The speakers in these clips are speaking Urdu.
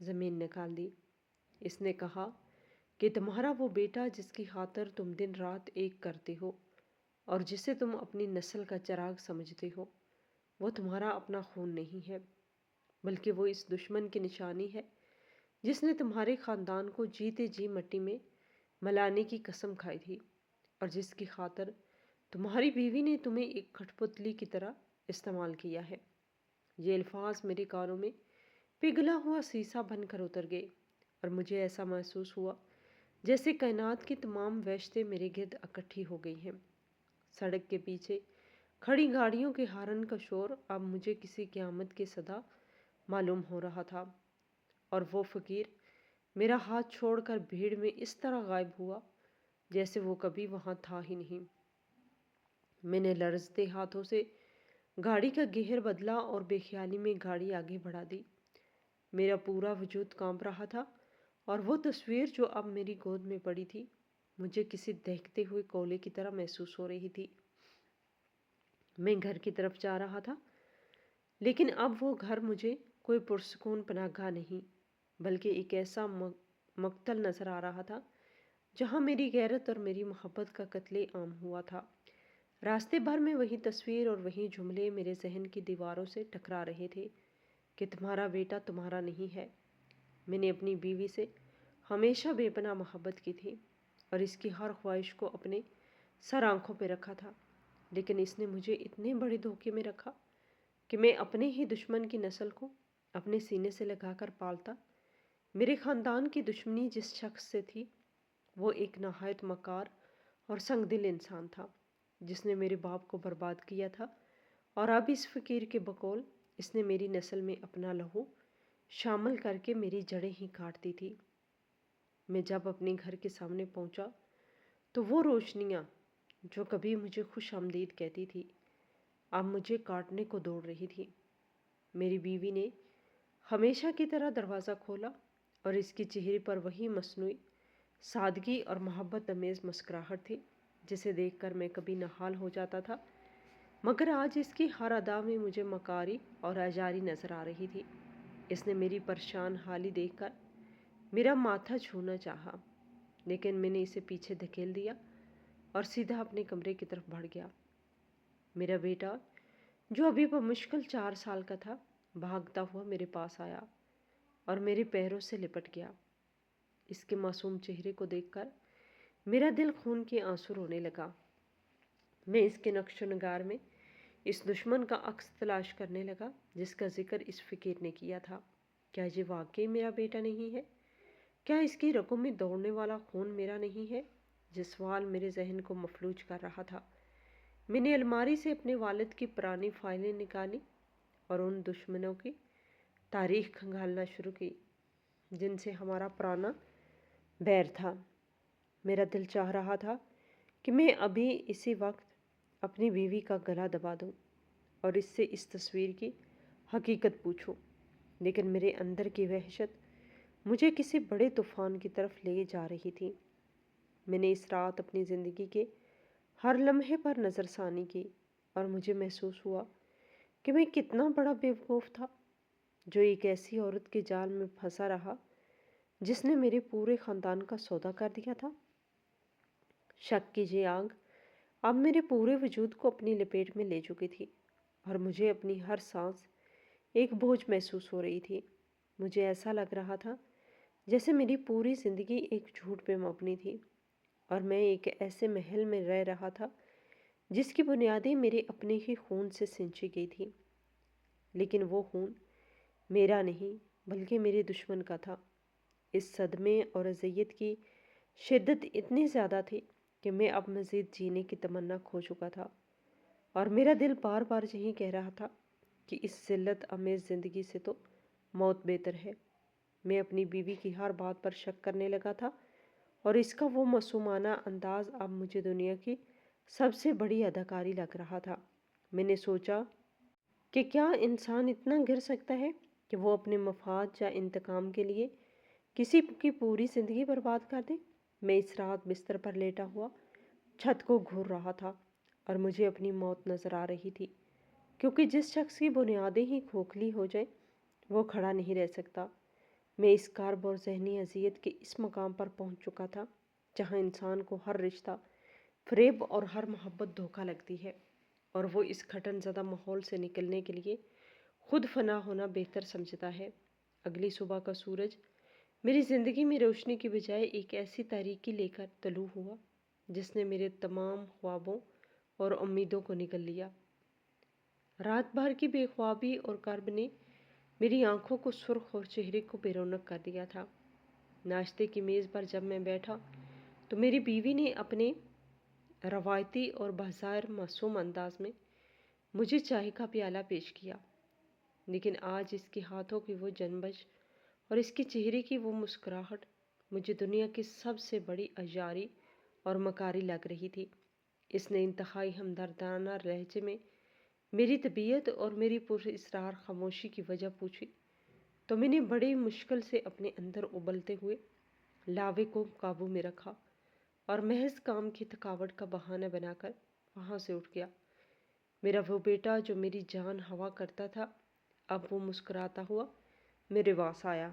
زمین نکال دی۔ اس نے کہا کہ تمہارا وہ بیٹا جس کی خاطر تم دن رات ایک کرتے ہو اور جسے تم اپنی نسل کا چراغ سمجھتے ہو، وہ تمہارا اپنا خون نہیں ہے، بلکہ وہ اس دشمن کی نشانی ہے جس نے تمہارے خاندان کو جیتے جی مٹی میں ملانے کی قسم کھائی تھی، اور جس کی خاطر تمہاری بیوی نے تمہیں ایک کٹھ پتلی کی طرح استعمال کیا ہے۔ یہ الفاظ میرے کانوں میں پگھلا ہوا سیسا بن کر اتر گئے، اور مجھے ایسا محسوس ہوا جیسے کائنات کی تمام وحشتیں میرے گرد اکٹھی ہو گئی ہیں۔ سڑک کے پیچھے کھڑی گاڑیوں کے ہارن کا شور اب مجھے کسی قیامت کی صدا معلوم ہو رہا تھا، اور وہ فقیر میرا ہاتھ چھوڑ کر بھیڑ میں اس طرح غائب ہوا جیسے وہ کبھی وہاں تھا ہی نہیں۔ میں نے لرزتے ہاتھوں سے گاڑی کا گیئر بدلا اور بے خیالی میں گاڑی آگے بڑھا دی۔ میرا پورا وجود کانپ رہا تھا، اور وہ تصویر جو اب میری گود میں پڑی تھی مجھے کسی دہکتے ہوئے کولے کی طرح محسوس ہو رہی تھی۔ میں گھر کی طرف جا رہا تھا، لیکن اب وہ گھر مجھے کوئی پرسکون پناہ گاہ نہیں بلکہ ایک ایسا مقتل نظر آ رہا تھا جہاں میری غیرت اور میری محبت کا قتل عام ہوا تھا۔ راستے بھر میں وہی تصویر اور وہی جملے میرے ذہن کی دیواروں سے ٹکرا رہے تھے کہ تمہارا بیٹا تمہارا نہیں ہے۔ میں نے اپنی بیوی سے ہمیشہ بے پناہ محبت کی تھی اور اس کی ہر خواہش کو اپنے سر آنکھوں پہ رکھا تھا، لیکن اس نے مجھے اتنے بڑے دھوکے میں رکھا کہ میں اپنے ہی دشمن کی نسل کو اپنے سینے سے لگا کر پالتا۔ میرے خاندان کی دشمنی جس شخص سے تھی وہ ایک نہایت مکار اور سنگ دل انسان تھا جس نے میرے باپ کو برباد کیا تھا، اور اب اس فقیر کے بقول اس نے میری نسل میں اپنا لہو شامل کر کے میری جڑیں ہی کاٹ دی تھی۔ میں جب اپنے گھر کے سامنے پہنچا تو وہ روشنیاں جو کبھی مجھے خوش آمدید کہتی تھی اب مجھے کاٹنے کو دوڑ رہی تھی۔ میری بیوی نے ہمیشہ کی طرح دروازہ کھولا اور اس کے چہرے پر وہی مصنوعی سادگی اور محبت آمیز مسکراہٹ تھی جسے دیکھ کر میں کبھی نہال ہو جاتا تھا، مگر آج اس کی ہر ادا میں مجھے مکاری اور اجاری نظر آ رہی تھی۔ اس نے میری پریشان حالی دیکھ کر میرا ماتھا چھونا چاہا، لیکن میں نے اسے پیچھے دھکیل دیا اور سیدھا اپنے کمرے کی طرف بڑھ گیا۔ میرا بیٹا جو ابھی بمشکل 4 سال کا تھا بھاگتا ہوا میرے پاس آیا اور میرے پیروں سے لپٹ گیا۔ اس کے معصوم چہرے کو دیکھ کر میرا دل خون کے آنسو رونے لگا۔ میں اس کے نقش و نگار میں اس دشمن کا عکس تلاش کرنے لگا جس کا ذکر اس فقیر نے کیا تھا۔ کیا یہ واقعی میرا بیٹا نہیں ہے؟ کیا اس کی رگوں میں دوڑنے والا خون میرا نہیں ہے؟ یہ سوال میرے ذہن کو مفلوج کر رہا تھا۔ میں نے الماری سے اپنے والد کی پرانی فائلیں نکالی اور ان دشمنوں کی تاریخ کھنگالنا شروع کی جن سے ہمارا پرانا بیر تھا۔ میرا دل چاہ رہا تھا کہ میں ابھی اسی وقت اپنی بیوی کا گلا دبا دوں اور اس سے اس تصویر کی حقیقت پوچھوں، لیکن میرے اندر کی وحشت مجھے کسی بڑے طوفان کی طرف لے جا رہی تھی۔ میں نے اس رات اپنی زندگی کے ہر لمحے پر نظر ثانی کی اور مجھے محسوس ہوا کہ میں کتنا بڑا بیوقوف تھا جو ایک ایسی عورت کے جال میں پھنسا رہا جس نے میرے پورے خاندان کا سودا کر دیا تھا۔ شک کی یہ آگ اب میرے پورے وجود کو اپنی لپیٹ میں لے چکی تھی اور مجھے اپنی ہر سانس ایک بوجھ محسوس ہو رہی تھی۔ مجھے ایسا لگ رہا تھا جیسے میری پوری زندگی ایک جھوٹ پہ مبنی تھی اور میں ایک ایسے محل میں رہ رہا تھا جس کی بنیادیں میرے اپنے ہی خون سے سینچی گئی تھی، لیکن وہ خون میرا نہیں بلکہ میرے دشمن کا تھا۔ اس صدمے اور اذیت کی شدت اتنی زیادہ تھی کہ میں اب مزید جینے کی تمنا کھو چکا تھا، اور میرا دل بار بار یہی کہہ رہا تھا کہ اس ذلت آمیز زندگی سے تو موت بہتر ہے۔ میں اپنی بیوی کی ہر بات پر شک کرنے لگا تھا اور اس کا وہ معصومانہ انداز اب مجھے دنیا کی سب سے بڑی اداکاری لگ رہا تھا۔ میں نے سوچا کہ کیا انسان اتنا گر سکتا ہے کہ وہ اپنے مفاد یا انتقام کے لیے کسی کی پوری زندگی برباد کر دے؟ میں اس رات بستر پر لیٹا ہوا چھت کو گھور رہا تھا اور مجھے اپنی موت نظر آ رہی تھی، کیونکہ جس شخص کی بنیادیں ہی کھوکھلی ہو جائیں وہ کھڑا نہیں رہ سکتا۔ میں اس کارب اور ذہنی اذیت کے اس مقام پر پہنچ چکا تھا جہاں انسان کو ہر رشتہ فریب اور ہر محبت دھوکہ لگتی ہے، اور وہ اس گھٹن زدہ ماحول سے نکلنے کے لیے خود فنا ہونا بہتر سمجھتا ہے۔ اگلی صبح کا سورج میری زندگی میں روشنی کی بجائے ایک ایسی تاریکی لے کر طلوع ہوا جس نے میرے تمام خوابوں اور امیدوں کو نگل لیا۔ رات بھر کی بے خوابی اور کرب نے میری آنکھوں کو سرخ اور چہرے کو بے رونق کر دیا تھا۔ ناشتے کی میز پر جب میں بیٹھا تو میری بیوی نے اپنے روایتی اور بظاہر معصوم انداز میں مجھے چائے کا پیالہ پیش کیا، لیکن آج اس کے ہاتھوں کی وہ جنبش اور اس کے چہرے کی وہ مسکراہٹ مجھے دنیا کی سب سے بڑی اجاری اور مکاری لگ رہی تھی۔ اس نے انتہائی ہمدردانہ لہجے میں میری طبیعت اور میری پر اسرار خاموشی کی وجہ پوچھی تو میں نے بڑی مشکل سے اپنے اندر ابلتے ہوئے لاوے کو قابو میں رکھا اور محض کام کی تھکاوٹ کا بہانہ بنا کر وہاں سے اٹھ گیا۔ میرا وہ بیٹا جو میری جان ہوا کرتا تھا اب وہ مسکراتا ہوا میرے پاس آیا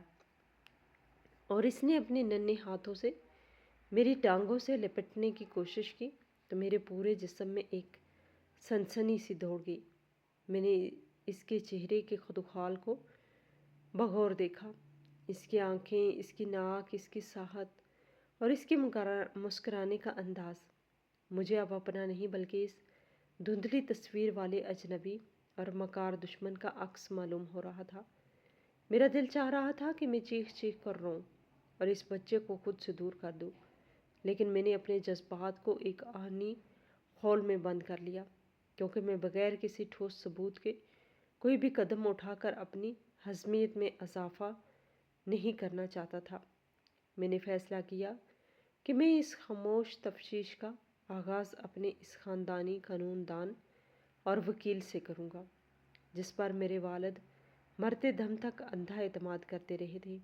اور اس نے اپنے ننھے ہاتھوں سے میری ٹانگوں سے لپٹنے کی کوشش کی تو میرے پورے جسم میں ایک سنسنی سی دوڑ گئی۔ میں نے اس کے چہرے کے خدوخال کو بغور دیکھا، اس کی آنکھیں، اس کی ناک، اس کی ساحت اور اس کے مسکرانے کا انداز مجھے اب اپنا نہیں بلکہ اس دھندلی تصویر والے اجنبی اور مکار دشمن کا عکس معلوم ہو رہا تھا۔ میرا دل چاہ رہا تھا کہ میں چیخ چیخ کر روں اور اس بچے کو خود سے دور کر دوں، لیکن میں نے اپنے جذبات کو ایک آہنی خول میں بند کر لیا، کیونکہ میں بغیر کسی ٹھوس ثبوت کے کوئی بھی قدم اٹھا کر اپنی حزمیت میں اضافہ نہیں کرنا چاہتا تھا۔ میں نے فیصلہ کیا کہ میں اس خاموش تفتیش کا آغاز اپنے اس خاندانی قانون دان اور وکیل سے کروں گا، جس پر میرے والد مرتے دم تک اندھا اعتماد کرتے رہے تھے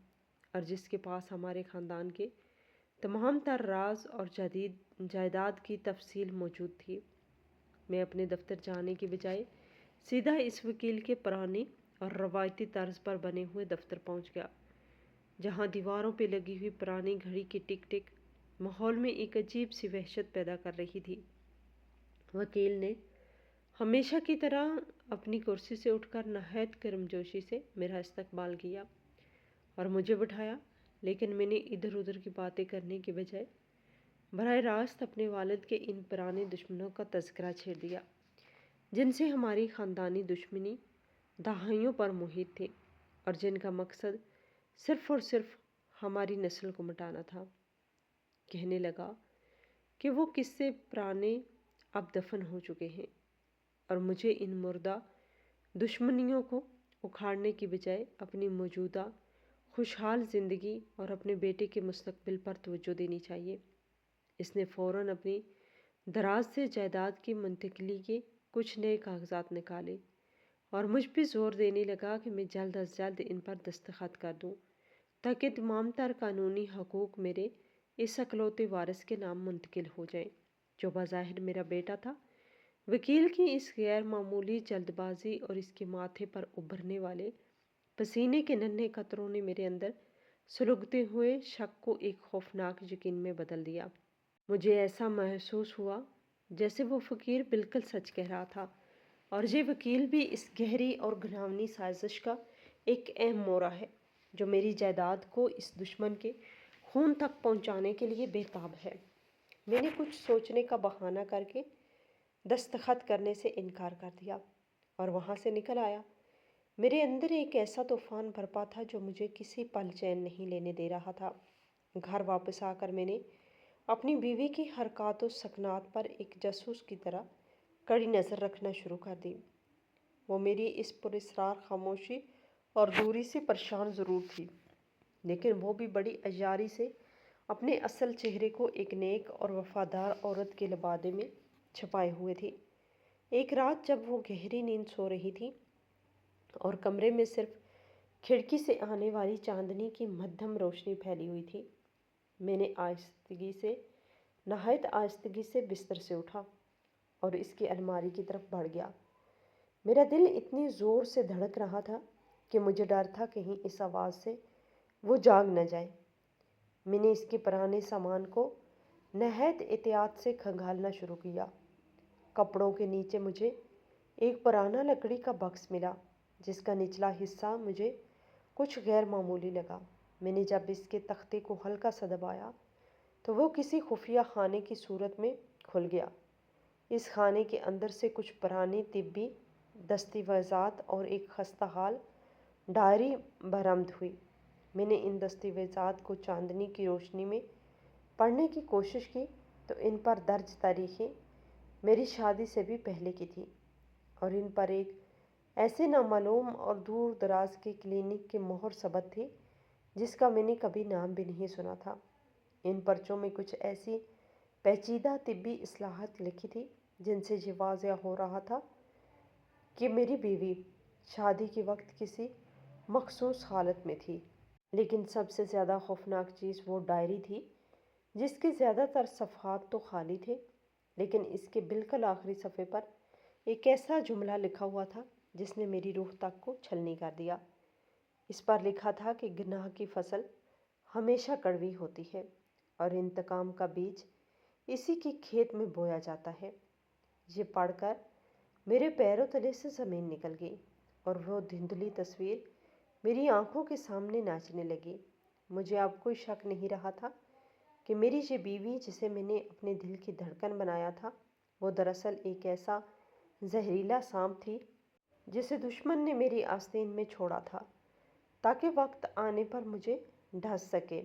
اور جس کے پاس ہمارے خاندان کے تمام تر راز اور جائیداد کی تفصیل موجود تھی۔ میں اپنے دفتر جانے کی بجائے سیدھا اس وکیل کے پرانے اور روایتی طرز پر بنے ہوئے دفتر پہنچ گیا، جہاں دیواروں پہ لگی ہوئی پرانی گھڑی کی ٹک ٹک ماحول میں ایک عجیب سی وحشت پیدا کر رہی تھی۔ وکیل نے ہمیشہ کی طرح اپنی کرسی سے اٹھ کر نہایت گرمجوشی سے میرا استقبال کیا اور مجھے بٹھایا، لیکن میں نے ادھر ادھر کی باتیں کرنے کے بجائے براہ راست اپنے والد کے ان پرانے دشمنوں کا تذکرہ چھیڑ دیا جن سے ہماری خاندانی دشمنی دہائیوں پر محیط تھی اور جن کا مقصد صرف اور صرف ہماری نسل کو مٹانا تھا۔ کہنے لگا کہ وہ قصے پرانے اب دفن ہو چکے ہیں اور مجھے ان مردہ دشمنیوں کو اکھاڑنے کی بجائے اپنی موجودہ خوشحال زندگی اور اپنے بیٹے کے مستقبل پر توجہ دینی چاہیے۔ اس نے فوراً اپنی دراز سے جائیداد کی منتقلی کے کچھ نئے کاغذات نکالے اور مجھ پہ زور دینے لگا کہ میں جلد از جلد ان پر دستخط کر دوں تاکہ تمام تر قانونی حقوق میرے اس اکلوتے وارث کے نام منتقل ہو جائیں جو بظاہر میرا بیٹا تھا۔ وکیل کی اس غیر معمولی جلد بازی اور اس کے ماتھے پر ابھرنے والے پسینے کے ننھے قطروں نے میرے اندر سلگتے ہوئے شک کو ایک خوفناک یقین میں بدل دیا۔ مجھے ایسا محسوس ہوا جیسے وہ فقیر بالکل سچ کہہ رہا تھا اور یہ وکیل بھی اس گہری اور گھناؤنی سازش کا ایک اہم مورا ہے جو میری جائیداد کو اس دشمن کے خون تک پہنچانے کے لیے بےتاب ہے۔ میں نے کچھ سوچنے کا بہانہ کر کے دستخط کرنے سے انکار کر دیا اور وہاں سے نکل آیا۔ میرے اندر ایک ایسا طوفان برپا تھا جو مجھے کسی پل چین نہیں لینے دے رہا تھا۔ گھر واپس آ کر میں نے اپنی بیوی کی حرکات و سکنات پر ایک جاسوس کی طرح کڑی نظر رکھنا شروع کر دی۔ وہ میری اس پراسرار خاموشی اور دوری سے پریشان ضرور تھی، لیکن وہ بھی بڑی عیاری سے اپنے اصل چہرے کو ایک نیک اور وفادار عورت کے لبادے میں چھپائے ہوئے تھی۔ ایک رات جب وہ گہری نیند سو رہی تھی اور کمرے میں صرف کھڑکی سے آنے والی چاندنی کی مدھم روشنی پھیلی ہوئی تھی، میں نے نہایت آہستگی سے بستر سے اٹھا اور اس کی الماری کی طرف بڑھ گیا۔ میرا دل اتنی زور سے دھڑک رہا تھا کہ مجھے ڈر تھا کہیں اس آواز سے وہ جاگ نہ جائے۔ میں نے اس کے پرانے سامان کو نہایت احتیاط سے کھنگالنا شروع کیا۔ کپڑوں کے نیچے مجھے ایک پرانا لکڑی کا باکس ملا جس کا نچلا حصہ مجھے کچھ غیر معمولی لگا۔ میں نے جب اس کے تختے کو ہلکا سا دبایا تو وہ کسی خفیہ خانے کی صورت میں کھل گیا۔ اس خانے کے اندر سے کچھ پرانی طبی دستاویزات اور ایک خستہ حال ڈائری برآمد ہوئی۔ میں نے ان دستاویزات کو چاندنی کی روشنی میں پڑھنے کی کوشش کی تو ان پر درج تاریخیں میری شادی سے بھی پہلے کی تھیں، اور ان پر ایک ایسے نامعلوم اور دور دراز کے کلینک کی مہر ثبت تھی جس کا میں نے کبھی نام بھی نہیں سنا تھا۔ ان پرچوں میں کچھ ایسی پیچیدہ طبی اصطلاحات لکھی تھی جن سے یہ واضح ہو رہا تھا کہ میری بیوی شادی کے وقت کسی مخصوص حالت میں تھی۔ لیکن سب سے زیادہ خوفناک چیز وہ ڈائری تھی جس کے زیادہ تر صفحات تو خالی تھے، لیکن اس کے بالکل آخری صفحے پر ایک ایسا جملہ لکھا ہوا تھا جس نے میری روح تک کو چھلنی کر دیا۔ اس پر لکھا تھا کہ گناہ کی فصل ہمیشہ کڑوی ہوتی ہے اور انتقام کا بیج اسی کے کھیت میں بویا جاتا ہے۔ یہ پڑھ کر میرے پیروں تلے سے زمین نکل گئی اور وہ دھندلی تصویر میری آنکھوں کے سامنے ناچنے لگی۔ مجھے اب کوئی شک نہیں رہا تھا کہ میری یہ بیوی جسے میں نے اپنے دل کی دھڑکن بنایا تھا، وہ دراصل ایک ایسا زہریلا سانپ تھی جسے دشمن نے میری آستین میں چھوڑا تھا تاکہ وقت آنے پر مجھے ڈھس سکے۔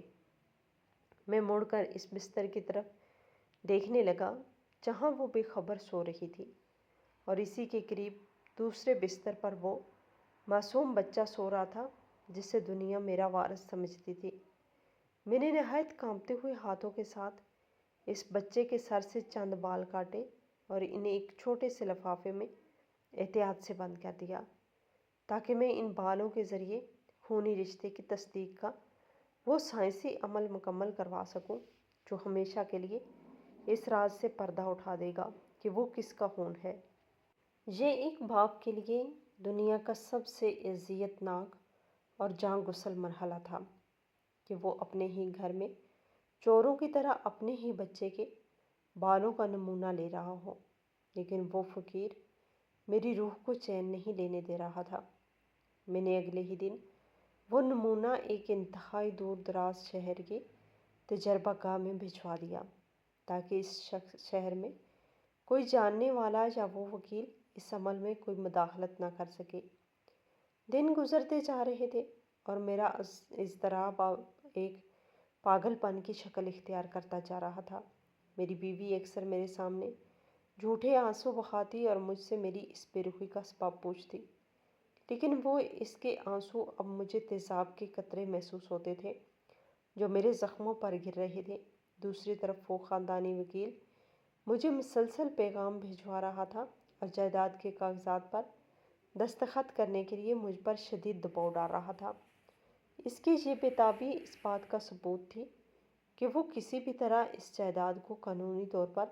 میں مڑ کر اس بستر کی طرف دیکھنے لگا جہاں وہ بے خبر سو رہی تھی، اور اسی کے قریب دوسرے بستر پر وہ معصوم بچہ سو رہا تھا جسے دنیا میرا وارث سمجھتی تھی۔ میں نے نہایت کانپتے ہوئے ہاتھوں کے ساتھ اس بچے کے سر سے چند بال کاٹے اور انہیں ایک چھوٹے سے لفافے میں احتیاط سے بند کر دیا تاکہ میں ان بالوں کے ذریعے خونی رشتے کی تصدیق کا وہ سائنسی عمل مکمل کروا سکوں جو ہمیشہ کے لیے اس راز سے پردہ اٹھا دے گا کہ وہ کس کا خون ہے۔ یہ ایک باپ کے لیے دنیا کا سب سے اذیت ناک اور جاں گسل مرحلہ تھا کہ وہ اپنے ہی گھر میں چوروں کی طرح اپنے ہی بچے کے بالوں کا نمونہ لے رہا ہو، لیکن وہ فقیر میری روح کو چین نہیں لینے دے رہا تھا۔ میں نے اگلے ہی دن وہ نمونہ ایک انتہائی دور دراز شہر کے تجربہ گاہ میں بھجوا دیا تاکہ اس شہر میں کوئی جاننے والا یا وہ وکیل اس عمل میں کوئی مداخلت نہ کر سکے۔ دن گزرتے جا رہے تھے اور میرا اضطراب ایک پاگل پن کی شکل اختیار کرتا جا رہا تھا۔ میری بیوی اکثر میرے سامنے جھوٹے آنسو بہاتی اور مجھ سے میری اس بے رخی کا سبب پوچھتی، لیکن وہ اس کے آنسو اب مجھے تیزاب کے قطرے محسوس ہوتے تھے جو میرے زخموں پر گر رہے تھے۔ دوسری طرف وہ خاندانی وکیل مجھے مسلسل پیغام بھجوا رہا تھا اور جائیداد کے کاغذات پر دستخط کرنے کے لیے مجھ پر شدید دباؤ ڈال رہا تھا۔ اس کی یہ بےتابی اس بات کا ثبوت تھی کہ وہ کسی بھی طرح اس جائیداد کو قانونی طور پر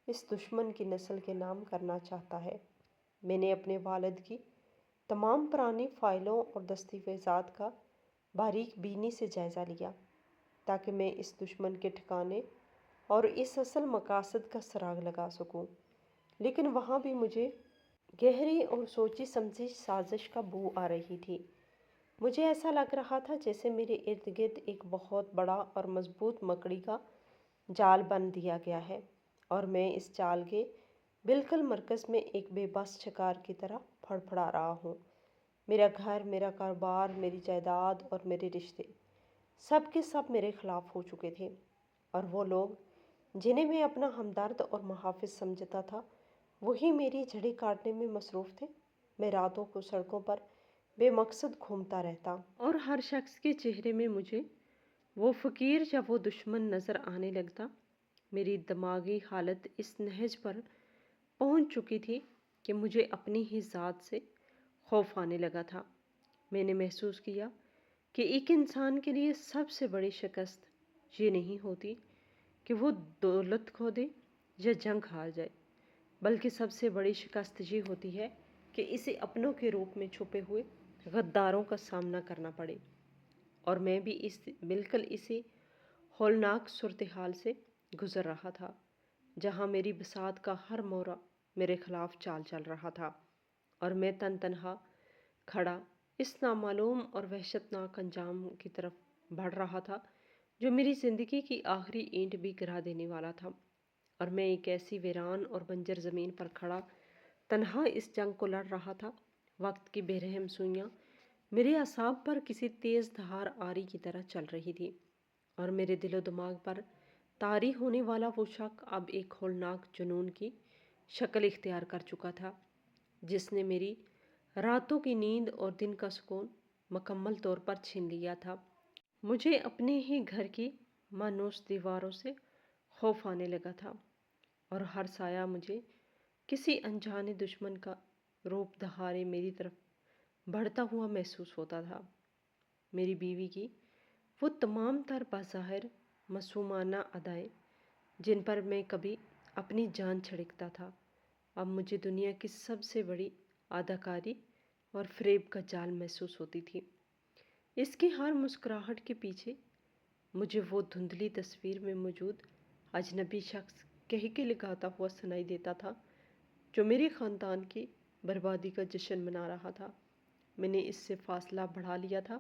اس دشمن کی نسل کے نام کرنا چاہتا ہے۔ میں نے اپنے والد کی تمام پرانی فائلوں اور دستاویزات کا باریک بینی سے جائزہ لیا تاکہ میں اس دشمن کے ٹھکانے اور اس اصل مقاصد کا سراغ لگا سکوں، لیکن وہاں بھی مجھے گہری اور سوچی سمجھی سازش کا بو آ رہی تھی۔ مجھے ایسا لگ رہا تھا جیسے میرے ارد گرد ایک بہت بڑا اور مضبوط مکڑی کا جال بن دیا گیا ہے اور میں اس جال کے بالکل مرکز میں ایک بے بس شکار کی طرح پھڑ پھڑا رہا ہوں۔ میرا گھر، میرا کاروبار، میری جائیداد اور میرے رشتے سب کے سب میرے خلاف ہو چکے تھے، اور وہ لوگ جنہیں میں اپنا ہمدرد اور محافظ سمجھتا تھا وہی میری جھڑی کاٹنے میں مصروف تھے۔ میں راتوں کو سڑکوں پر بے مقصد گھومتا رہتا اور ہر شخص کے چہرے میں مجھے وہ فقیر یا وہ دشمن نظر آنے لگتا۔ میری دماغی حالت اس نہج پر پہنچ چکی تھی کہ مجھے اپنی ہی ذات سے خوف آنے لگا تھا۔ میں نے محسوس کیا کہ ایک انسان کے لیے سب سے بڑی شکست یہ نہیں ہوتی کہ وہ دولت کھو دے یا جنگ ہار جائے، بلکہ سب سے بڑی شکست یہ ہوتی ہے کہ اسے اپنوں کے روپ میں چھپے ہوئے غداروں کا سامنا کرنا پڑے اور میں بھی بالکل اسی ہولناک صورتحال سے گزر رہا تھا، جہاں میری بساط کا ہر مورا میرے خلاف چال چل رہا تھا، اور میں تنہا کھڑا اس نامعلوم اور وحشتناک انجام کی طرف بڑھ رہا تھا جو میری زندگی کی آخری اینٹ بھی گرا دینے والا تھا۔ اور میں ایک ایسی ویران اور بنجر زمین پر کھڑا تنہا اس جنگ کو لڑ رہا تھا۔ وقت کی بے رحم سوئیاں میرے اعصاب پر کسی تیز دھار آری کی طرح چل رہی تھی، اور میرے دل و دماغ پر طاری ہونے والا وہ شک اب ایک ہولناک جنون کی شکل اختیار کر چکا تھا، جس نے میری راتوں کی نیند اور دن کا سکون مکمل طور پر چھین لیا تھا۔ مجھے اپنے ہی گھر کی مانوس دیواروں سے خوف آنے لگا تھا، اور ہر سایہ مجھے کسی انجانے دشمن کا روپ دہارے میری طرف بڑھتا ہوا محسوس ہوتا تھا۔ میری بیوی کی وہ تمام تر بظاہر معصومانہ ادائیں جن پر میں کبھی اپنی جان چھڑکتا تھا، اب مجھے دنیا کی سب سے بڑی اداکاری اور فریب کا جال محسوس ہوتی تھی۔ اس کی ہر مسکراہٹ کے پیچھے مجھے وہ دھندلی تصویر میں موجود اجنبی شخص کہکے لگاتا ہوا سنائی دیتا تھا جو میرے خاندان کی بربادی کا جشن منا رہا تھا۔ میں نے اس سے فاصلہ بڑھا لیا تھا،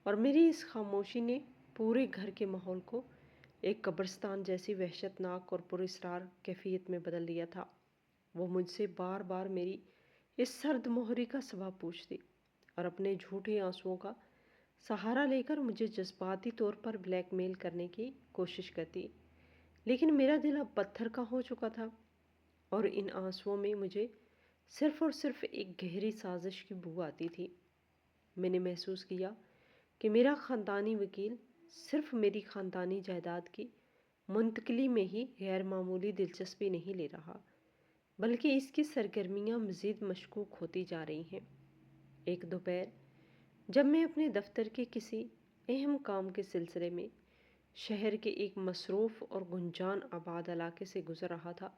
اور میری اس خاموشی نے پورے گھر کے ماحول کو ایک قبرستان جیسی وحشتناک اور پراسرار کیفیت میں بدل دیا تھا۔ وہ مجھ سے بار بار میری اس سرد مہری کا سبب پوچھتی، اور اپنے جھوٹے آنسوؤں کا سہارا لے کر مجھے جذباتی طور پر بلیک میل کرنے کی کوشش کرتی، لیکن میرا دل اب پتھر کا ہو چکا تھا، اور ان آنسوؤں میں مجھے صرف اور صرف ایک گہری سازش کی بو آتی تھی۔ میں نے محسوس کیا کہ میرا خاندانی وکیل صرف میری خاندانی جائیداد کی منتقلی میں ہی غیر معمولی دلچسپی نہیں لے رہا، بلکہ اس کی سرگرمیاں مزید مشکوک ہوتی جا رہی ہیں۔ ایک دوپہر جب میں اپنے دفتر کے کسی اہم کام کے سلسلے میں شہر کے ایک مصروف اور گنجان آباد علاقے سے گزر رہا تھا،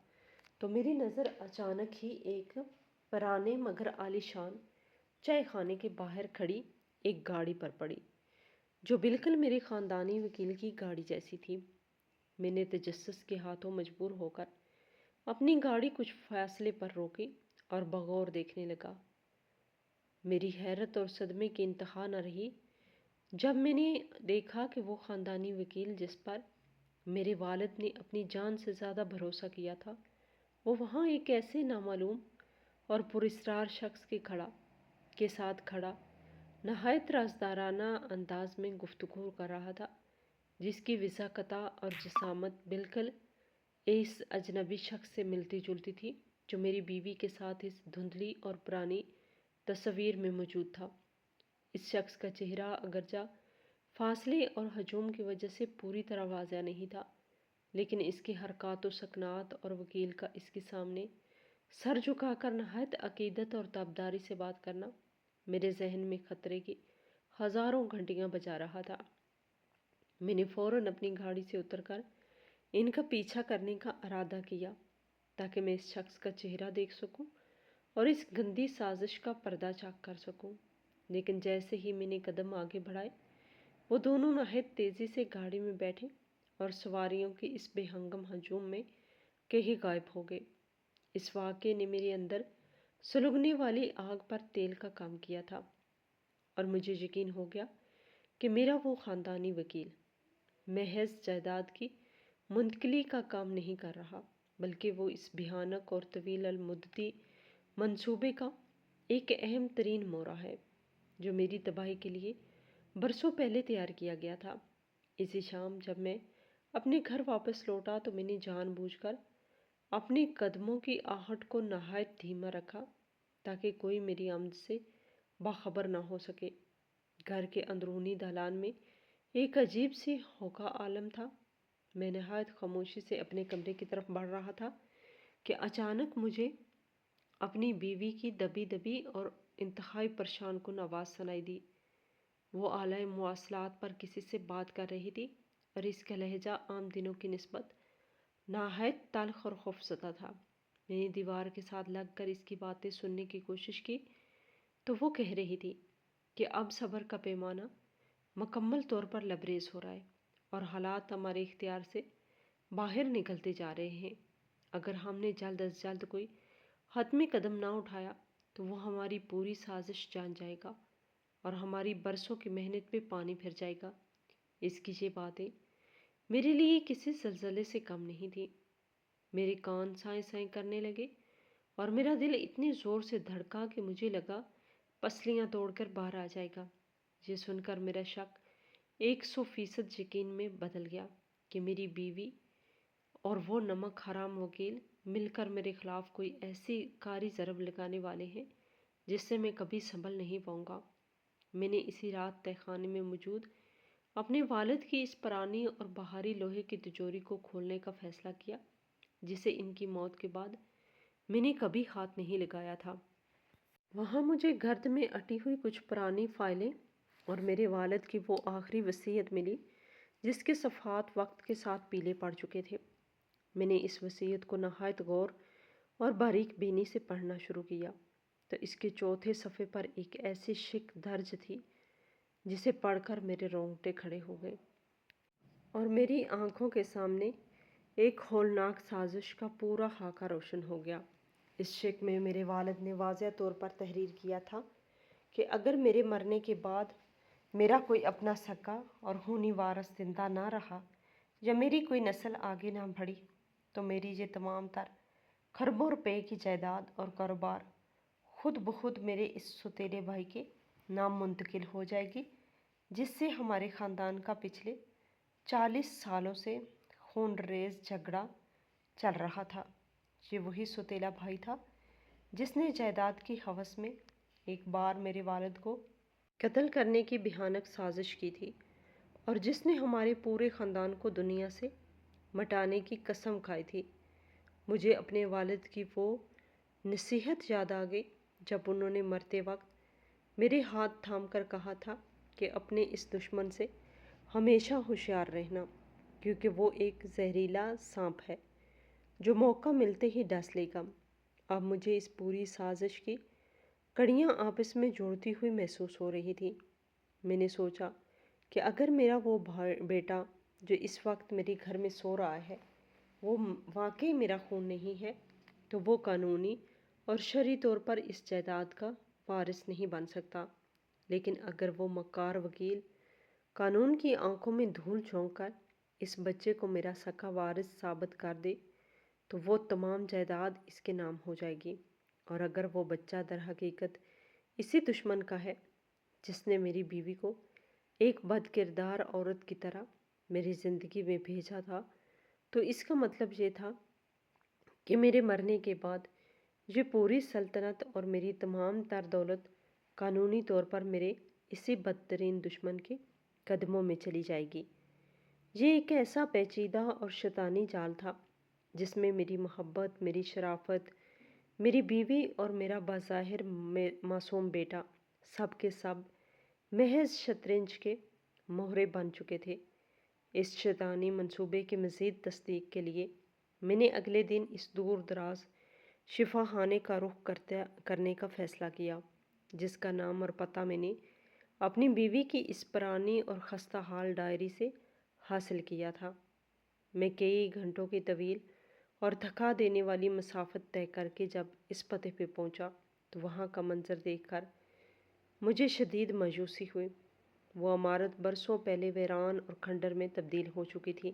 تو میری نظر اچانک ہی ایک پرانے مگر عالیشان چائے خانے کے باہر کھڑی ایک گاڑی پر پڑی، جو بالکل میرے خاندانی وکیل کی گاڑی جیسی تھی۔ میں نے تجسس کے ہاتھوں مجبور ہو کر اپنی گاڑی کچھ فاصلے پر روکی اور بغور دیکھنے لگا۔ میری حیرت اور صدمے کی انتہا نہ رہی جب میں نے دیکھا کہ وہ خاندانی وکیل جس پر میرے والد نے اپنی جان سے زیادہ بھروسہ کیا تھا، وہ وہاں ایک ایسے نامعلوم اور پراسرار شخص کے ساتھ کھڑا نہایت رازدارانہ انداز میں گفتگو کر رہا تھا، جس کی وضاحت اور جسامت بالکل اس اجنبی شخص سے ملتی جلتی تھی جو میری بیوی کے ساتھ اس دھندلی اور پرانی تصویر میں موجود تھا۔ اس شخص کا چہرہ اگرچہ فاصلے اور ہجوم کی وجہ سے پوری طرح واضح نہیں تھا، لیکن اس کی حرکات و سکنات اور وکیل کا اس کے سامنے سر جھکا کر نہایت عقیدت اور تابداری سے بات کرنا میرے ذہن میں خطرے کی ہزاروں گھنٹیاں بجا رہا تھا۔ میں نے فوراً اپنی گاڑی سے اتر کر ان کا پیچھا کرنے کا ارادہ کیا تاکہ میں اس شخص کا چہرہ دیکھ سکوں اور اس گندی سازش کا پردہ چاک کر سکوں، لیکن جیسے ہی میں نے قدم آگے بڑھائے، وہ دونوں نہایت تیزی سے گاڑی میں بیٹھے اور سواریوں کی اس بے ہنگم ہجوم میں کہیں غائب ہو گئے۔ اس واقعے نے میرے اندر سلگنے والی آگ پر تیل کا کام کیا تھا، اور مجھے یقین ہو گیا کہ میرا وہ خاندانی وکیل محض جائیداد کی منتقلی کا کام نہیں کر رہا، بلکہ وہ اس بھیانک اور طویل المدتی منصوبے کا ایک اہم ترین مورا ہے جو میری تباہی کے لیے برسوں پہلے تیار کیا گیا تھا۔ اسی شام جب میں اپنے گھر واپس لوٹا تو میں نے جان بوجھ کر اپنے قدموں کی آہٹ کو نہایت دھیما رکھا تاکہ کوئی میری آمد سے باخبر نہ ہو سکے۔ گھر کے اندرونی دالان میں ایک عجیب سی ہوکا عالم تھا۔ میں نہایت خاموشی سے اپنے کمرے کی طرف بڑھ رہا تھا کہ اچانک مجھے اپنی بیوی کی دبی دبی اور انتہائی پریشان کن آواز سنائی دی۔ وہ اعلیٰ مواصلات پر کسی سے بات کر رہی تھی، اور اس کا لہجہ عام دنوں کی نسبت نہایت تلخ اور خوفزدہ تھا۔ میں نے دیوار کے ساتھ لگ کر اس کی باتیں سننے کی کوشش کی تو وہ کہہ رہی تھی کہ اب صبر کا پیمانہ مکمل طور پر لبریز ہو رہا ہے اور حالات ہمارے اختیار سے باہر نکلتے جا رہے ہیں۔ اگر ہم نے جلد از جلد کوئی حتمی قدم نہ اٹھایا تو وہ ہماری پوری سازش جان جائے گا اور ہماری برسوں کی محنت پہ پانی پھر جائے گا۔ اس کی یہ باتیں میرے لیے کسی زلزلے سے کم نہیں تھی۔ میرے کان سائیں سائیں کرنے لگے اور میرا دل اتنی زور سے دھڑکا کہ مجھے لگا پسلیاں توڑ کر باہر آ جائے گا۔ یہ سن کر میرا شک 100% یقین میں بدل گیا کہ میری بیوی اور وہ نمک حرام وکیل مل کر میرے خلاف کوئی ایسی کاری ضرب لگانے والے ہیں جس سے میں کبھی سنبھل نہیں پاؤں گا۔ میں نے اسی رات تہہ خانے میں موجود اپنے والد کی اس پرانی اور بہاری لوہے کی تجوری کو کھولنے کا فیصلہ کیا جسے ان کی موت کے بعد میں نے کبھی ہاتھ نہیں لگایا تھا۔ وہاں مجھے گرد میں اٹی ہوئی کچھ پرانی فائلیں اور میرے والد کی وہ آخری وصیت ملی جس کے صفحات وقت کے ساتھ پیلے پڑ چکے تھے۔ میں نے اس وصیت کو نہایت غور اور باریک بینی سے پڑھنا شروع کیا تو اس کے چوتھے صفحے پر ایک ایسی شک درج تھی جسے پڑھ کر میرے رونگٹے کھڑے ہو گئے اور میری آنکھوں کے سامنے ایک ہولناک سازش کا پورا خاکہ روشن ہو گیا۔ اس شک میں میرے والد نے واضح طور پر تحریر کیا تھا کہ اگر میرے مرنے کے بعد میرا کوئی اپنا سگا اور خونی وارث زندہ نہ رہا یا میری کوئی نسل آگے نہ بڑھی تو میری یہ تمام تر کھربوں روپے کی جائیداد اور کاروبار خود بخود میرے اس سوتیلے بھائی کے نام منتقل ہو جائے گی، جس سے ہمارے خاندان کا پچھلے 40 سالوں سے خون ریز جھگڑا چل رہا تھا۔ یہ وہی سوتیلا بھائی تھا جس نے جائیداد کی ہوس میں ایک بار میرے والد کو قتل کرنے کی بھیانک سازش کی تھی اور جس نے ہمارے پورے خاندان کو دنیا سے مٹانے کی قسم کھائی تھی۔ مجھے اپنے والد کی وہ نصیحت یاد آ گئی جب انہوں نے مرتے وقت میرے ہاتھ تھام کر کہا تھا کہ اپنے اس دشمن سے ہمیشہ ہوشیار رہنا، کیونکہ وہ ایک زہریلا سانپ ہے جو موقع ملتے ہی ڈس لے گا۔ اب مجھے اس پوری سازش کی کڑیاں آپس میں جوڑتی ہوئی محسوس ہو رہی تھی۔ میں نے سوچا کہ اگر میرا وہ بیٹا جو اس وقت میرے گھر میں سو رہا ہے وہ واقعی میرا خون نہیں ہے تو وہ قانونی اور شرعی طور پر اس جائیداد کا وارث نہیں بن سکتا، لیکن اگر وہ مکار وکیل قانون کی آنکھوں میں دھول جھونک کر اس بچے کو میرا سکا وارث ثابت کر دے تو وہ تمام جائیداد اس کے نام ہو جائے گی، اور اگر وہ بچہ در حقیقت اسی دشمن کا ہے جس نے میری بیوی کو ایک بد کردار عورت کی طرح میری زندگی میں بھیجا تھا تو اس کا مطلب یہ تھا کہ میرے مرنے کے بعد یہ پوری سلطنت اور میری تمام تر دولت قانونی طور پر میرے اسی بدترین دشمن کے قدموں میں چلی جائے گی۔ یہ ایک ایسا پیچیدہ اور شیطانی جال تھا جس میں میری محبت، میری شرافت، میری بیوی اور میرا بظاہر معصوم بیٹا سب کے سب محض شطرنج کے مہرے بن چکے تھے۔ اس شیطانی منصوبے کی مزید تصدیق کے لیے میں نے اگلے دن اس دور دراز شفا خانے کا رخ کرنے کا فیصلہ کیا جس کا نام اور پتہ میں نے اپنی بیوی کی اس پرانی اور خستہ حال ڈائری سے حاصل کیا تھا۔ میں کئی گھنٹوں کی طویل اور تھکا دینے والی مسافت طے کر کے جب اس پتے پہ پہنچا تو وہاں کا منظر دیکھ کر مجھے شدید مایوسی ہوئی۔ وہ عمارت برسوں پہلے ویران اور کھنڈر میں تبدیل ہو چکی تھی۔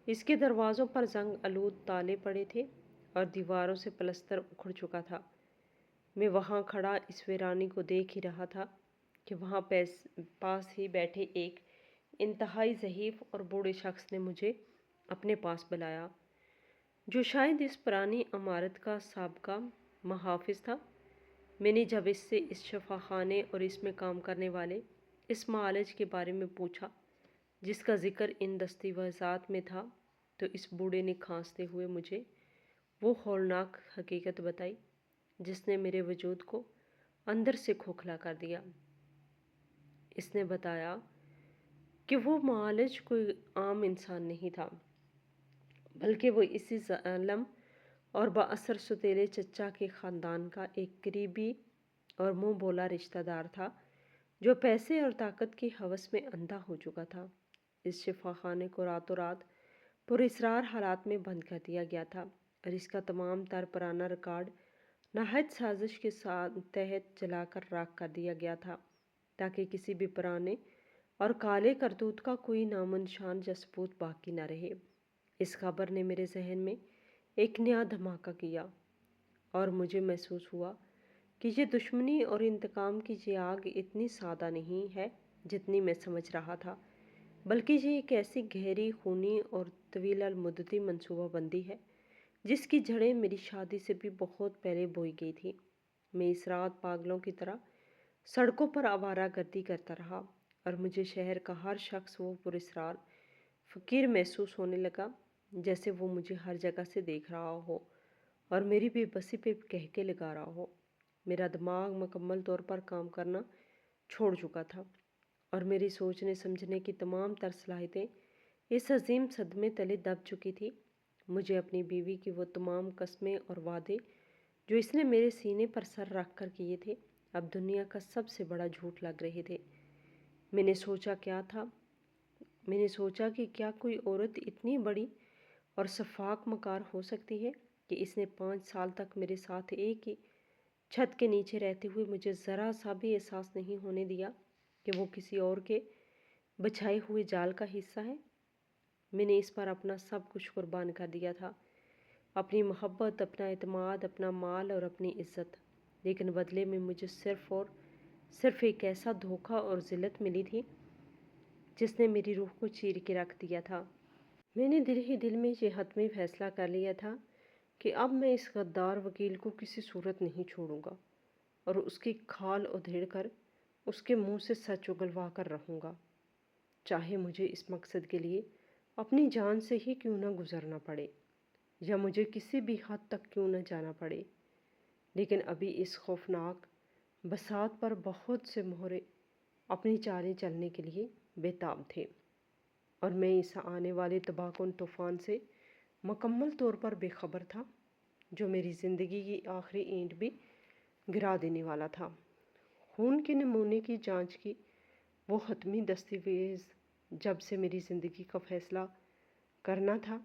اس کے دروازوں پر زنگ آلود تالے پڑے تھے اور دیواروں سے پلستر اکھڑ چکا تھا۔ میں وہاں کھڑا اس ویرانی کو دیکھ ہی رہا تھا کہ وہاں پاس ہی بیٹھے ایک انتہائی ضعیف اور بوڑھے شخص نے مجھے اپنے پاس بلایا، جو شاید اس پرانی عمارت کا سابقہ محافظ تھا۔ میں نے جب اس سے اس شفا خانے اور اس میں کام کرنے والے اس معالج کے بارے میں پوچھا جس کا ذکر ان دستاویزات میں تھا تو اس بوڑھے نے کھانستے ہوئے مجھے وہ ہولناک حقیقت بتائی جس نے میرے وجود کو اندر سے کھوکھلا کر دیا۔ اس نے بتایا کہ وہ معالج کوئی عام انسان نہیں تھا بلکہ وہ اسی ظالم اور با اثر سوتیلے چچا کے خاندان کا ایک قریبی اور منہ بولا رشتہ دار تھا جو پیسے اور طاقت کی ہوس میں اندھا ہو چکا تھا۔ اس شفا خانے کو راتوں رات پر اسرار حالات میں بند کر دیا گیا تھا اور اس کا تمام تر پرانا ریکارڈ نہایت سازش کے ساتھ تحت جلا کر راکھ کر دیا گیا تھا، تاکہ کسی بھی پرانے اور کالے کرتوت کا کوئی نام و نشان یا ثبوت باقی نہ رہے۔ اس خبر نے میرے ذہن میں ایک نیا دھماکہ کیا اور مجھے محسوس ہوا کہ یہ دشمنی اور انتقام کی یہ آگ اتنی سادہ نہیں ہے جتنی میں سمجھ رہا تھا، بلکہ یہ ایک ایسی گہری، خونی اور طویل المدتی منصوبہ بندی ہے جس کی جڑیں میری شادی سے بھی بہت پہلے بوئی گئی تھی۔ میں اس رات پاگلوں کی طرح سڑکوں پر آوارہ گردی کرتا رہا اور مجھے شہر کا ہر شخص وہ پراسرار فقیر محسوس ہونے لگا، جیسے وہ مجھے ہر جگہ سے دیکھ رہا ہو اور میری بے بسی پہ کہکے لگا رہا ہو۔ میرا دماغ مکمل طور پر کام کرنا چھوڑ چکا تھا اور میری سوچنے سمجھنے کی تمام تر صلاحیتیں اس عظیم صدمے تلے دب چکی تھی۔ مجھے اپنی بیوی کی وہ تمام قسمیں اور وعدے جو اس نے میرے سینے پر سر رکھ کر کیے تھے، اب دنیا کا سب سے بڑا جھوٹ لگ رہے تھے۔ میں نے سوچا کہ کیا کوئی عورت اتنی بڑی اور شفاق مکار ہو سکتی ہے کہ اس نے 5 سال تک میرے ساتھ ایک ہی چھت کے نیچے رہتے ہوئے مجھے ذرا سا بھی احساس نہیں ہونے دیا کہ وہ کسی اور کے بچھائے ہوئے جال کا حصہ ہے۔ میں نے اس پر اپنا سب کچھ قربان کر دیا تھا، اپنی محبت، اپنا اعتماد، اپنا مال اور اپنی عزت، لیکن بدلے میں مجھے صرف اور صرف ایک ایسا دھوکہ اور ذلت ملی تھی جس نے میری روح کو چیر کے رکھ دیا تھا۔ میں نے دل ہی دل میں یہ حتمی فیصلہ کر لیا تھا کہ اب میں اس غدار وکیل کو کسی صورت نہیں چھوڑوں گا اور اس کی کھال ادھیڑ کر اس کے منہ سے سچ اگلوا کر رہوں گا، چاہے مجھے اس مقصد کے لیے اپنی جان سے ہی کیوں نہ گزرنا پڑے یا مجھے کسی بھی حد تک کیوں نہ جانا پڑے۔ لیکن ابھی اس خوفناک بساط پر بہت سے مہرے اپنی چالیں چلنے کے لیے بےتاب تھے اور میں اس آنے والے تباہ کن طوفان سے مکمل طور پر بے خبر تھا جو میری زندگی کی آخری اینٹ بھی گرا دینے والا تھا۔ خون کے نمونے کی جانچ کی وہ حتمی دستاویز جب سے میری زندگی کا فیصلہ کرنا تھا،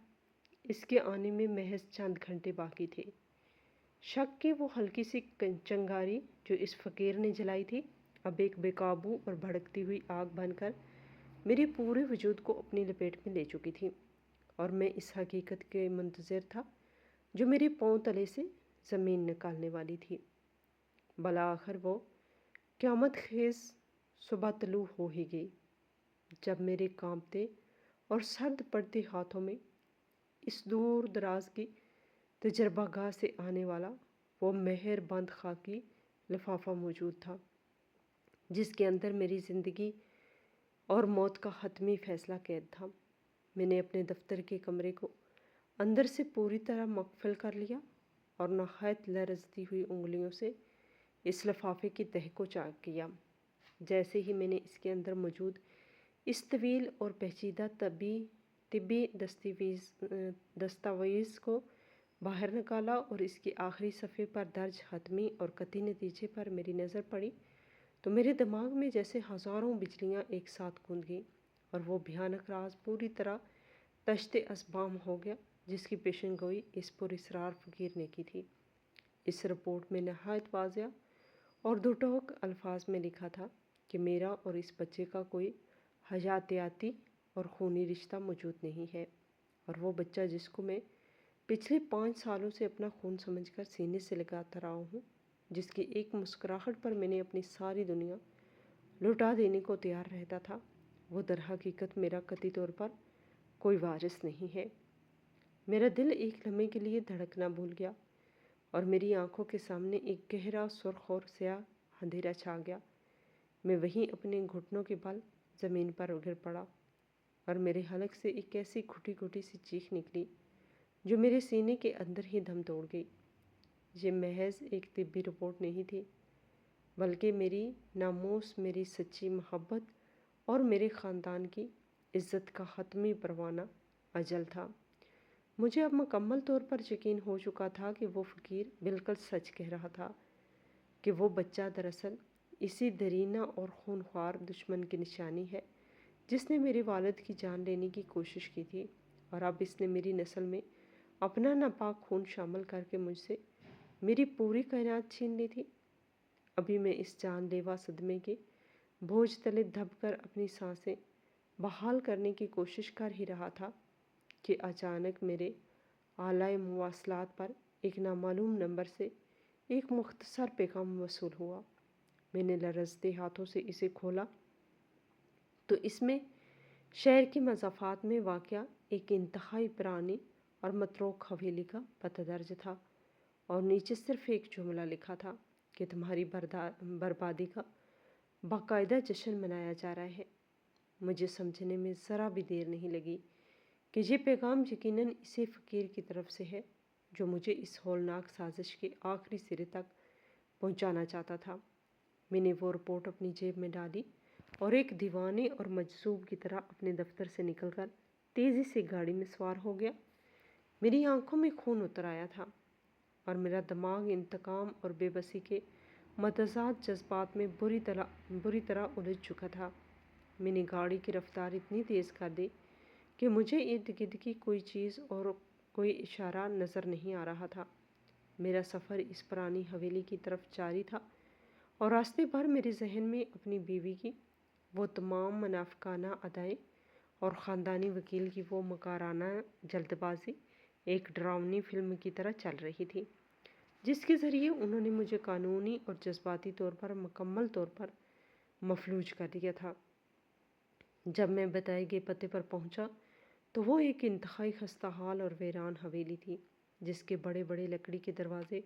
اس کے آنے میں محض چند گھنٹے باقی تھے۔ شک کی وہ ہلکی سی چنگاری جو اس فقیر نے جلائی تھی، اب ایک بے قابو اور بھڑکتی ہوئی آگ بن کر میرے پورے وجود کو اپنی لپیٹ میں لے چکی تھی اور میں اس حقیقت کے منتظر تھا جو میرے پاؤں تلے سے زمین نکالنے والی تھی۔ بالآخر وہ قیامت خیز صبح طلوع ہو ہی گئی، جب میرے کانپتے اور سرد پڑتے ہاتھوں میں اس دور دراز کی تجربہ گاہ سے آنے والا وہ مہر بند خاکی لفافہ موجود تھا جس کے اندر میری زندگی اور موت کا حتمی فیصلہ قید تھا۔ میں نے اپنے دفتر کے کمرے کو اندر سے پوری طرح مقفل کر لیا اور نہایت لرزتی ہوئی انگلیوں سے اس لفافے کی تہہ کو چاک کیا۔ جیسے ہی میں نے اس کے اندر موجود اس طویل اور پیچیدہ طبی دستاویز کو باہر نکالا اور اس کی آخری صفحے پر درج حتمی اور قطعی نتیجے پر میری نظر پڑی تو میرے دماغ میں جیسے ہزاروں بجلیاں ایک ساتھ گونج گئیں اور وہ بھیانک راز پوری طرح تشت اصبام ہو گیا جس کی پیشن گوئی اس پراسرار فقیر نے کی تھی۔ اس رپورٹ میں نہایت واضح اور دو ٹوک الفاظ میں لکھا تھا کہ میرا اور اس بچے کا کوئی حیاتیاتی اور خونی رشتہ موجود نہیں ہے، اور وہ بچہ جس کو میں پچھلے 5 سالوں سے اپنا خون سمجھ کر سینے سے لگاتا رہا ہوں، جس کی ایک مسکراہٹ پر میں نے اپنی ساری دنیا لوٹا دینے کو تیار رہتا تھا، وہ در حقیقت میرا قطعی طور پر کوئی وارث نہیں ہے۔ میرا دل ایک لمحے کے لیے دھڑکنا بھول گیا اور میری آنکھوں کے سامنے ایک گہرا سرخ اور سیاہ اندھیرا چھا گیا۔ میں وہیں اپنے گھٹنوں کے بل زمین پر گر پڑا اور میرے حلق سے ایک ایسی گھٹی گھٹی سی چیخ نکلی جو میرے سینے کے اندر ہی دم توڑ گئی۔ یہ محض ایک طبی رپورٹ نہیں تھی، بلکہ میری ناموس، میری سچی محبت اور میرے خاندان کی عزت کا حتمی پروانہ اجل تھا۔ مجھے اب مکمل طور پر یقین ہو چکا تھا کہ وہ فقیر بالکل سچ کہہ رہا تھا کہ وہ بچہ دراصل اسی درینہ اور خونخوار دشمن کی نشانی ہے جس نے میرے والد کی جان لینے کی کوشش کی تھی، اور اب اس نے میری نسل میں اپنا ناپاک خون شامل کر کے مجھ سے میری پوری کائنات چھین لی تھی۔ ابھی میں اس جان لیوا صدمے کے بوجھ تلے دب کر اپنی سانسیں بحال کرنے کی کوشش کر ہی رہا تھا کہ اچانک میرے آلۂ مواصلات پر ایک نامعلوم نمبر سے ایک مختصر پیغام وصول ہوا۔ میں نے لرزتے ہاتھوں سے اسے کھولا تو اس میں شہر کے مضافات میں واقع ایک انتہائی پرانی اور متروک حویلی کا پتہ درج تھا، اور نیچے صرف ایک جملہ لکھا تھا کہ تمہاری بربادی کا باقاعدہ جشن منایا جا رہا ہے۔ مجھے سمجھنے میں ذرا بھی دیر نہیں لگی کہ یہ پیغام یقیناً اسی فقیر کی طرف سے ہے جو مجھے اس ہولناک سازش کے آخری سرے تک پہنچانا چاہتا تھا۔ میں نے وہ رپورٹ اپنی جیب میں ڈالی اور ایک دیوانے اور مجذوب کی طرح اپنے دفتر سے نکل کر تیزی سے گاڑی میں سوار ہو گیا۔ میری آنکھوں میں خون اتر آیا تھا اور میرا دماغ انتقام اور بے بسی کے متضاد جذبات میں بری طرح الجھ چکا تھا۔ میں نے گاڑی کی رفتار اتنی تیز کر دی کہ مجھے ارد گرد کی کوئی چیز اور کوئی اشارہ نظر نہیں آ رہا تھا۔ میرا سفر اس پرانی حویلی کی طرف جاری تھا، اور راستے بھر میرے ذہن میں اپنی بیوی کی وہ تمام منافقانہ ادائیں اور خاندانی وکیل کی وہ مکارانہ جلد بازی ایک ڈراؤنی فلم کی طرح چل رہی تھی، جس کے ذریعے انہوں نے مجھے قانونی اور جذباتی طور پر مکمل طور پر مفلوج کر دیا تھا۔ جب میں بتائے گئے پتے پر پہنچا تو وہ ایک انتہائی خستہ حال اور ویران حویلی تھی، جس کے بڑے بڑے لکڑی کے دروازے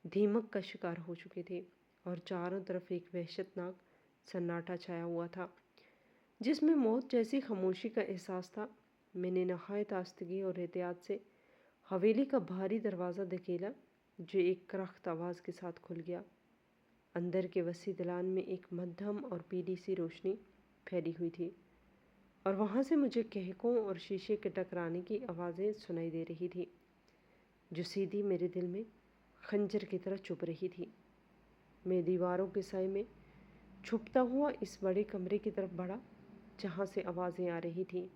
دیمک کا شکار ہو چکے تھے، اور چاروں طرف ایک وحشت ناک سناٹا چھایا ہوا تھا جس میں موت جیسی خاموشی کا احساس تھا۔ میں نے نہایت آہستگی اور احتیاط سے حویلی کا بھاری دروازہ دھکیلا جو ایک کرخت آواز کے ساتھ کھل گیا۔ اندر کے وسیع دلان میں ایک مدھم اور پیلی سی روشنی پھیلی ہوئی تھی، اور وہاں سے مجھے کہکوں اور شیشے کے ٹکرانے کی آوازیں سنائی دے رہی تھی جو سیدھی میرے دل میں خنجر کی طرح چبھ رہی تھی۔ میں دیواروں کے سائے میں چھپتا ہوا اس بڑے کمرے کی طرف بڑھا جہاں سے آوازیں آ رہی تھیں،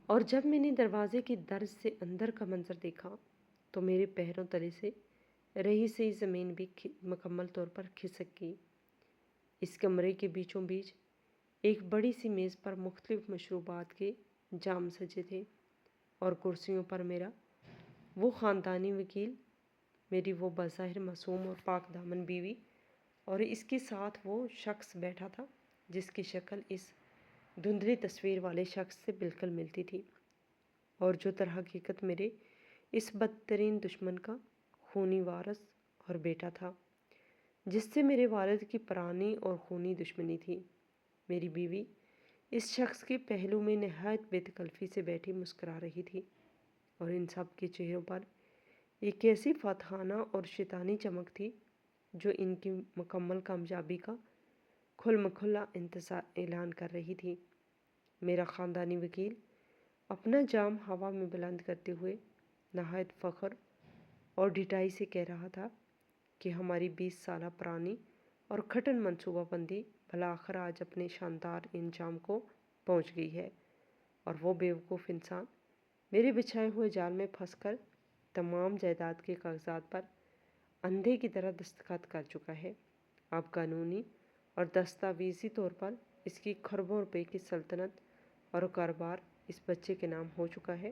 اور جب میں نے دروازے کی درز سے اندر کا منظر دیکھا تو میرے پیروں تلے سے رہی سی زمین بھی مکمل طور پر کھسک گئی۔ اس کمرے کے بیچوں بیچ ایک بڑی سی میز پر مختلف مشروبات کے جام سجے تھے، اور کرسیوں پر میرا وہ خاندانی وکیل، میری وہ بظاہر معصوم اور پاک دامن بیوی، اور اس کے ساتھ وہ شخص بیٹھا تھا جس کی شکل اس دھندلی تصویر والے شخص سے بالکل ملتی تھی، اور جو در حقیقت میرے اس بدترین دشمن کا خونی وارث اور بیٹا تھا، جس سے میرے والد کی پرانی اور خونی دشمنی تھی۔ میری بیوی اس شخص کے پہلو میں نہایت بے تکلفی سے بیٹھی مسکرا رہی تھی، اور ان سب کے چہروں پر ایک ایسی فاتحانہ اور شیطانی چمک تھی جو ان کی مکمل کامیابی کا کھل مکھلا اعلان کر رہی تھی۔ میرا خاندانی وکیل اپنا جام ہوا میں بلند کرتے ہوئے نہایت فخر اور ڈٹائی سے کہہ رہا تھا کہ ہماری 20 سالہ پرانی اور کھٹن منصوبہ بندی بالآخر آج اپنے شاندار انجام کو پہنچ گئی ہے، اور وہ بیوقوف انسان میرے بچھائے ہوئے جال میں پھنس کر تمام جائیداد کے کاغذات پر اندھے کی طرح دستخط کر چکا ہے۔ اب قانونی اور دستاویزی طور پر اس کی کھربوں روپے کی سلطنت اور کاروبار اس بچے کے نام ہو چکا ہے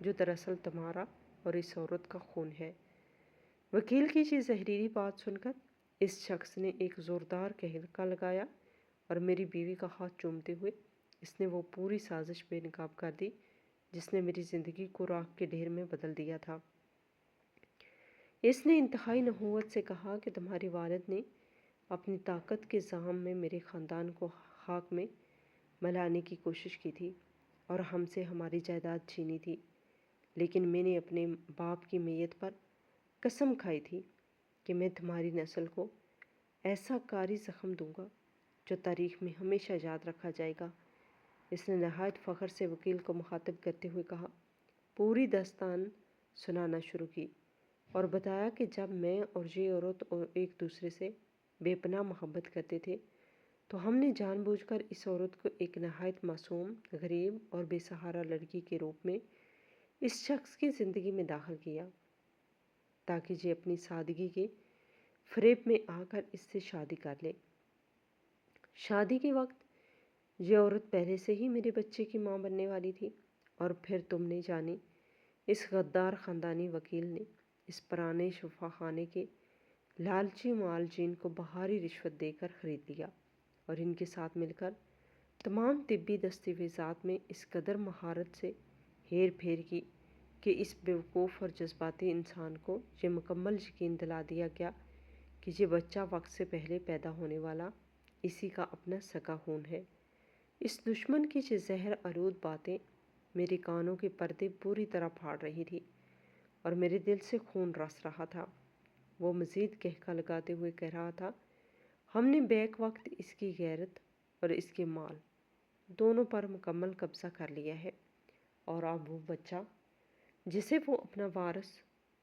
جو دراصل تمہارا اور اس عورت کا خون ہے۔ وکیل کی یہ زہریلی بات سن کر اس شخص نے ایک زوردار کہلکا لگایا، اور میری بیوی کا ہاتھ چومتے ہوئے اس نے وہ پوری سازش بے نقاب کر دی جس نے میری زندگی کو راکھ کے ڈھیر میں بدل دیا تھا۔ اس نے انتہائی نحوست سے کہا کہ تمہارے والد نے اپنی طاقت کے زعم میں میرے خاندان کو خاک میں ملانے کی کوشش کی تھی اور ہم سے ہماری جائیداد چھینی تھی، لیکن میں نے اپنے باپ کی میت پر قسم کھائی تھی کہ میں تمہاری نسل کو ایسا کاری زخم دوں گا جو تاریخ میں ہمیشہ یاد رکھا جائے گا۔ اس نے نہایت فخر سے وکیل کو مخاطب کرتے ہوئے کہا، پوری داستان سنانا شروع کی، اور بتایا کہ جب میں اور یہ عورت ایک دوسرے سے بے پناہ محبت کرتے تھے، تو ہم نے جان بوجھ کر اس عورت کو ایک نہایت معصوم، غریب اور بے سہارا لڑکی کے روپ میں اس شخص کی زندگی میں داخل کیا تاکہ یہ اپنی سادگی کے فریب میں آ کر اس سے شادی کر لے۔ شادی کے وقت یہ عورت پہلے سے ہی میرے بچے کی ماں بننے والی تھی، اور پھر تم نے جانی اس غدار خاندانی وکیل نے اس پرانے شفا خانے کے لالچی معالجین کو بہاری رشوت دے کر خرید لیا، اور ان کے ساتھ مل کر تمام طبی دستاویزات میں اس قدر مہارت سے ہیر پھیر کی کہ اس بیوقوف اور جذباتی انسان کو یہ مکمل یقین دلا دیا گیا کہ یہ بچہ وقت سے پہلے پیدا ہونے والا اسی کا اپنا سگا خون ہے۔ اس دشمن کی یہ زہر آلود باتیں میرے کانوں کے پردے پوری طرح پھاڑ رہی تھی اور میرے دل سے خون رس رہا تھا۔ وہ مزید کہکا لگاتے ہوئے کہہ رہا تھا، ہم نے بیک وقت اس کی غیرت اور اس کے مال دونوں پر مکمل قبضہ کر لیا ہے، اور اب وہ بچہ جسے وہ اپنا وارث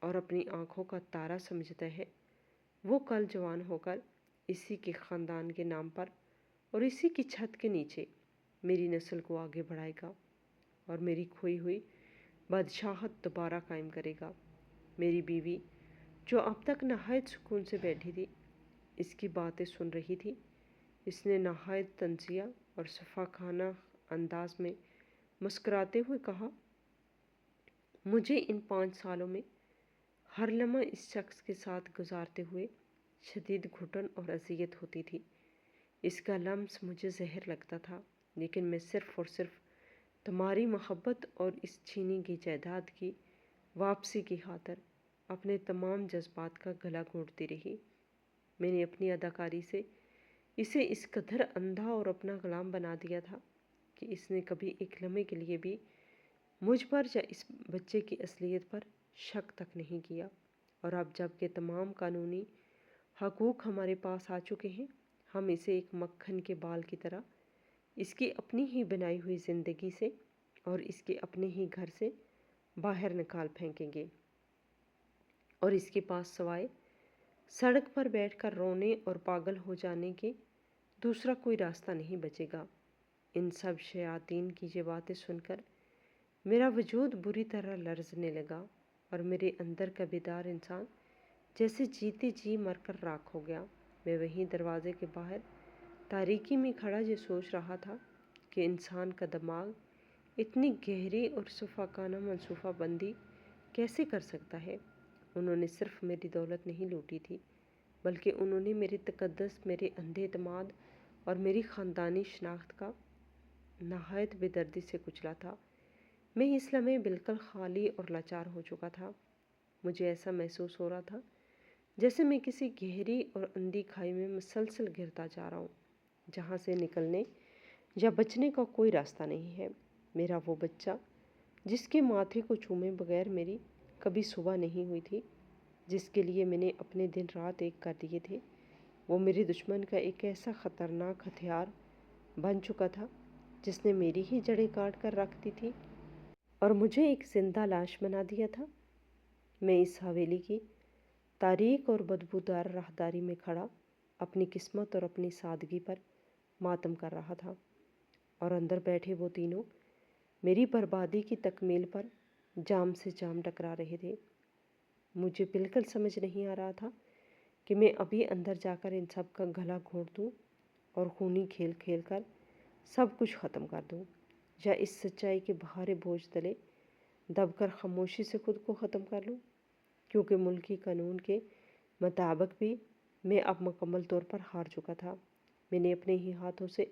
اور اپنی آنکھوں کا تارا سمجھتا ہے، وہ کل جوان ہو کر اسی کے خاندان کے نام پر اور اسی کی چھت کے نیچے میری نسل کو آگے بڑھائے گا اور میری کھوئی ہوئی بادشاہت دوبارہ قائم کرے گا۔ میری بیوی جو اب تک نہایت سکون سے بیٹھی تھی، اس کی باتیں سن رہی تھی، اس نے نہایت طنزیہ اور شفاخانہ انداز میں مسکراتے ہوئے کہا، مجھے ان 5 سالوں میں ہر لمحہ اس شخص کے ساتھ گزارتے ہوئے شدید گھٹن اور اذیت ہوتی تھی۔ اس کا لمس مجھے زہر لگتا تھا، لیکن میں صرف اور صرف تمہاری محبت اور اس چھینی گئی جائیداد کی واپسی کی خاطر اپنے تمام جذبات کا گلا گھونٹتی رہی۔ میں نے اپنی اداکاری سے اسے اس قدر اندھا اور اپنا غلام بنا دیا تھا کہ اس نے کبھی ایک لمحے کے لیے بھی مجھ پر یا اس بچے کی اصلیت پر شک تک نہیں کیا، اور اب جب کہ تمام قانونی حقوق ہمارے پاس آ چکے ہیں، ہم اسے ایک مکھن کے بال کی طرح اس کی اپنی ہی بنائی ہوئی زندگی سے اور اس کے اپنے ہی گھر سے باہر نکال پھینکیں گے، اور اس کے پاس سوائے سڑک پر بیٹھ کر رونے اور پاگل ہو جانے کے دوسرا کوئی راستہ نہیں بچے گا۔ ان سب شیاطین کی یہ باتیں سن کر میرا وجود بری طرح لرزنے لگا، اور میرے اندر کا بیدار انسان جیسے جیتے جی مر کر راکھ ہو گیا۔ میں وہیں دروازے کے باہر تاریکی میں کھڑا یہ سوچ رہا تھا کہ انسان کا دماغ اتنی گہری اور شفاقانہ منصوبہ بندی کیسے کر سکتا ہے۔ انہوں نے صرف میری دولت نہیں لوٹی تھی، بلکہ انہوں نے میری تقدس، میرے اندھے اعتماد اور میری خاندانی شناخت کا نہایت بے دردی سے کچلا تھا۔ میں اس لمحے بالکل خالی اور لاچار ہو چکا تھا۔ مجھے ایسا محسوس ہو رہا تھا جیسے میں کسی گہری اور اندھی کھائی میں مسلسل گرتا جا رہا ہوں، جہاں سے نکلنے یا بچنے کا کوئی راستہ نہیں ہے۔ میرا وہ بچہ جس کے ماتھے کو چومے بغیر میری کبھی صبح نہیں ہوئی تھی، جس کے لیے میں نے اپنے دن رات ایک کر دیے تھے، وہ میرے دشمن کا ایک ایسا خطرناک ہتھیار بن چکا تھا جس نے میری ہی جڑیں کاٹ کر رکھ دی تھی اور مجھے ایک زندہ لاش بنا دیا تھا۔ میں اس حویلی کی تاریک اور بدبودار راہداری میں کھڑا اپنی قسمت اور اپنی سادگی پر ماتم کر رہا تھا، اور اندر بیٹھے وہ تینوں میری بربادی کی تکمیل پر جام سے جام ٹکرا رہے تھے۔ مجھے بالکل سمجھ نہیں آ رہا تھا کہ میں ابھی اندر جا کر ان سب کا گلا گھونٹ دوں اور خونی کھیل کھیل کر سب کچھ ختم کر دوں، یا اس سچائی کے بھارے بوجھ تلے دب کر خاموشی سے خود کو ختم کر لوں، کیونکہ ملکی قانون کے مطابق بھی میں اب مکمل طور پر ہار چکا تھا۔ میں نے اپنے ہی ہاتھوں سے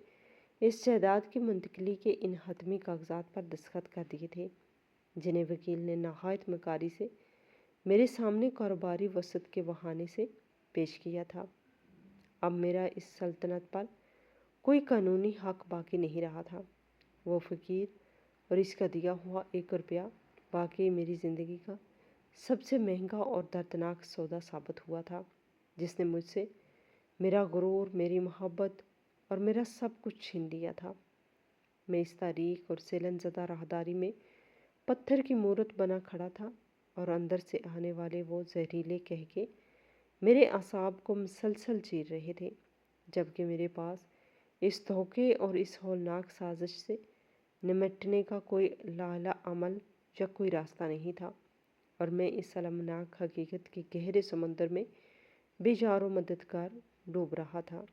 اس جائیداد کی منتقلی کے ان حتمی کاغذات پر دستخط کر دیے تھے، جنہیں وکیل نے نہایت مکاری سے میرے سامنے کاروباری وسعت کے بہانے سے پیش کیا تھا۔ اب میرا اس سلطنت پر کوئی قانونی حق باقی نہیں رہا تھا۔ وہ فقیر اور اس کا دیا ہوا 1 روپیہ واقعی میری زندگی کا سب سے مہنگا اور دردناک سودا ثابت ہوا تھا، جس نے مجھ سے میرا غرور، میری محبت اور میرا سب کچھ چھین لیا تھا۔ میں اس تاریک اور سیلن زدہ راہداری میں پتھر کی مورت بنا کھڑا تھا، اور اندر سے آنے والے وہ زہریلے کہکے میرے اعصاب کو مسلسل چیر رہے تھے، جبکہ میرے پاس اس دھوکے اور اس ہولناک سازش سے نمٹنے کا کوئی لائحہ عمل یا کوئی راستہ نہیں تھا، اور میں اس المناک حقیقت کے گہرے سمندر میں بے جار و مددگار ڈوب رہا تھا۔